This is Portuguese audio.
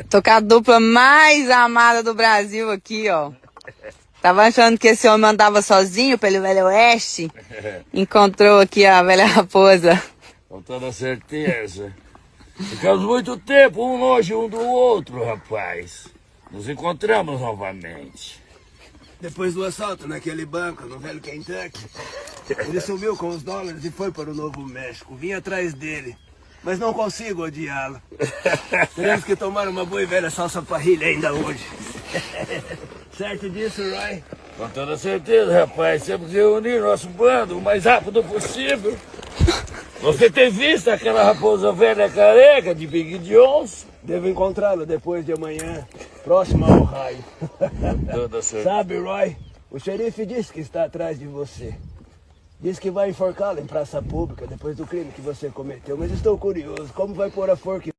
Tô com a dupla mais amada do Brasil aqui, ó. Tava achando que esse homem andava sozinho pelo Velho Oeste. Encontrou aqui a velha raposa. Com toda certeza. Ficamos muito tempo um longe um do outro, rapaz. Nos encontramos novamente. Depois do assalto naquele banco, no Velho Kentucky, ele sumiu com os dólares e foi para o Novo México. Vim atrás dele, mas não consigo odiá-lo. Teremos que tomar uma boa e velha salsa parrilha ainda hoje. Certo disso, Roy? Com toda certeza, rapaz. Temos que reunir nosso bando o mais rápido possível. Você tem visto aquela raposa velha careca de Big Johnson? Devo encontrá-lo depois de amanhã, próximo ao raio. Toda certeza. Sabe, Roy, o xerife disse que está atrás de você. Diz que vai enforcá-lo em praça pública depois do crime que você cometeu. Mas estou curioso, como vai pôr a forca